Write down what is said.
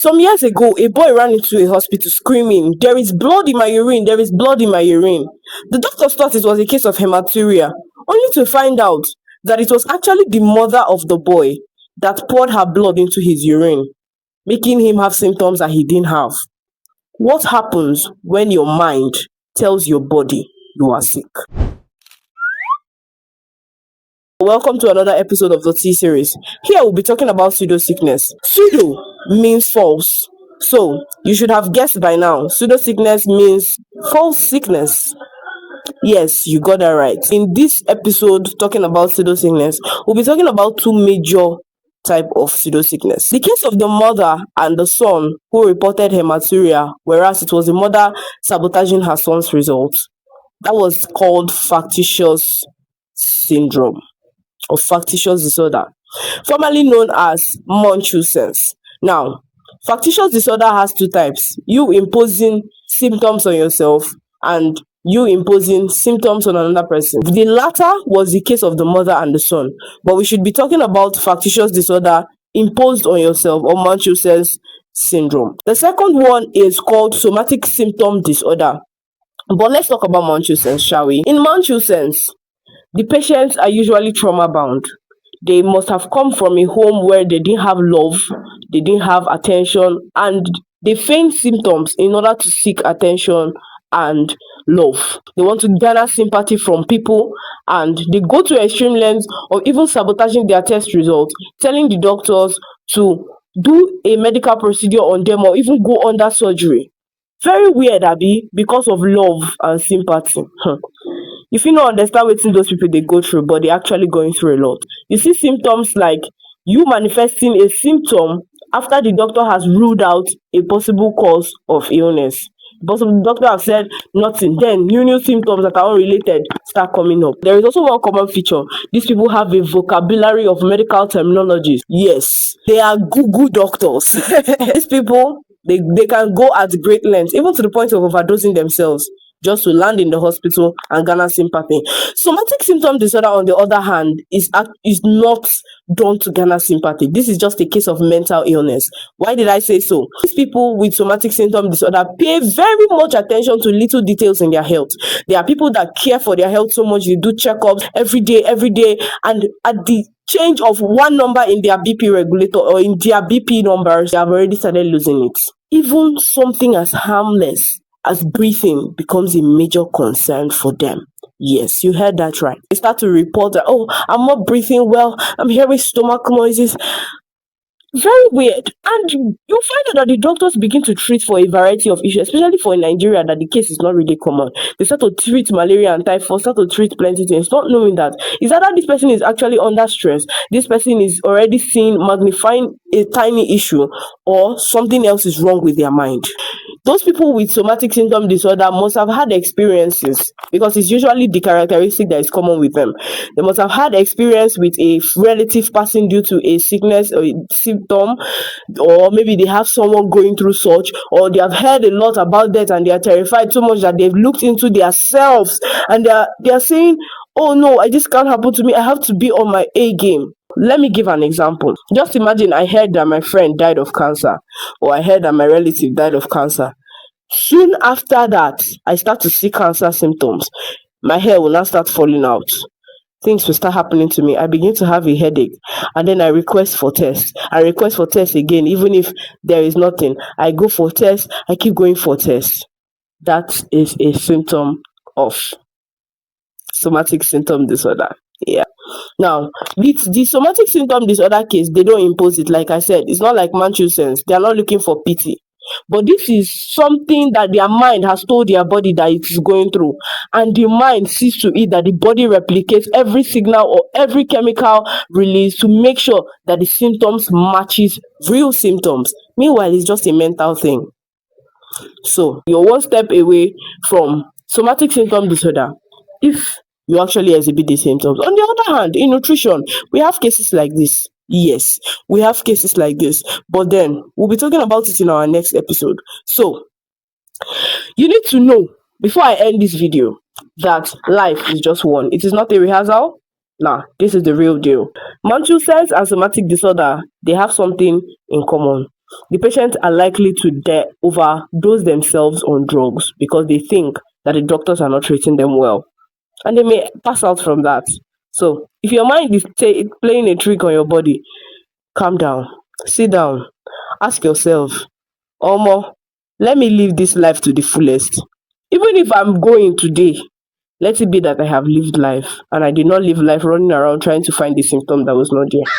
Some years ago, a boy ran into a hospital screaming, "There is blood in my urine, there is blood in my urine." The doctors thought it was a case of hematuria, only to find out that it was actually the mother of the boy that poured her blood into his urine, making him have symptoms that he didn't have. What happens when your mind tells your body you are sick? Welcome to another episode of the T series. Here we'll be talking about pseudosickness. Pseudo means false. So you should have guessed by now. Pseudosickness means false sickness. Yes, you got that right. In this episode talking about pseudosickness, we'll be talking about two major type of pseudosickness. The case of the mother and the son who reported hematuria, whereas it was the mother sabotaging her son's results. That was called factitious syndrome or factitious disorder, formerly known as Munchausen's. Now, factitious disorder has two types: you imposing symptoms on yourself and you imposing symptoms on another person. The latter was the case of the mother and the son, but we should be talking about factitious disorder imposed on yourself or Munchausen's syndrome. The second one is called somatic symptom disorder. But let's talk about Munchausen's, shall we? In Munchausen's, the patients are usually trauma bound. They must have come from a home where they didn't have love, they didn't have attention, and they feign symptoms in order to seek attention and love. They want to garner sympathy from people, and they go to extreme lengths of even sabotaging their test results, telling the doctors to do a medical procedure on them or even go under surgery. Very weird, Abby, because of love and sympathy. If you don't understand what those people they go through, but they're actually going through a lot. You see symptoms like you manifesting a symptom after the doctor has ruled out a possible cause of illness. The doctor has said nothing. Then new symptoms that are unrelated start coming up. There is also one common feature. These people have a vocabulary of medical terminologies. Yes, they are Google doctors. These people, they can go at great lengths, even to the point of overdosing themselves, just to land in the hospital and garner sympathy. Somatic symptom disorder, on the other hand, is not done to garner sympathy. This is just a case of mental illness. Why did I say so? These people with somatic symptom disorder pay very much attention to little details in their health. There are people that care for their health so much, they do checkups every day, and at the change of one number in their BP regulator or in their BP numbers, they have already started losing it. Even something as harmless as breathing becomes a major concern for them. Yes, you heard that right. They start to report that, "Oh, I'm not breathing well, I'm hearing stomach noises." Very weird. And you find out that the doctors begin to treat for a variety of issues, especially for Nigeria, that the case is not really common. They start to treat malaria and typhoid, start to treat plenty things, not knowing that is either this person is actually under stress, this person is already seeing, magnifying a tiny issue, or something else is wrong with their mind. Those people with somatic symptom disorder must have had experiences, because it's usually the characteristic that is common with them. They must have had experience with a relative passing due to a sickness or a symptom, or maybe they have someone going through such, or they have heard a lot about that and they are terrified so much that they've looked into themselves and they are saying, "Oh no, this can't happen to me, I have to be on my A game." Let me give an example. Just imagine I heard that my friend died of cancer, or I heard that my relative died of cancer. Soon after that, I start to see cancer symptoms. My hair will now start falling out. Things will start happening to me. I begin to have a headache, and then I request for tests. I request for tests again, even if there is nothing. I go for tests. I keep going for tests. That is a symptom of somatic symptom disorder. Yeah. Now, with the somatic symptom disorder case, they don't impose it. Like I said, it's not like Munchausen's. They are not looking for pity. But this is something that their mind has told their body that it is going through. And the mind sees to it that the body replicates every signal or every chemical release to make sure that the symptoms matches real symptoms. Meanwhile, it's just a mental thing. So, you're one step away from somatic symptom disorder if you actually exhibit the symptoms. On the other hand, in nutrition, we have cases like this. Yes, we have cases like this, but then we'll be talking about it in our next episode. So, you need to know, before I end this video, that life is just one. It is not a rehearsal. Nah, this is the real deal. Munchausen's and somatic disorder, they have something in common. The patients are likely to overdose themselves on drugs because they think that the doctors are not treating them well, and they may pass out from that. So, if your mind is playing a trick on your body, calm down, sit down, ask yourself, Omo, let me live this life to the fullest. Even if I'm going today, let it be that I have lived life and I did not live life running around trying to find the symptom that was not there.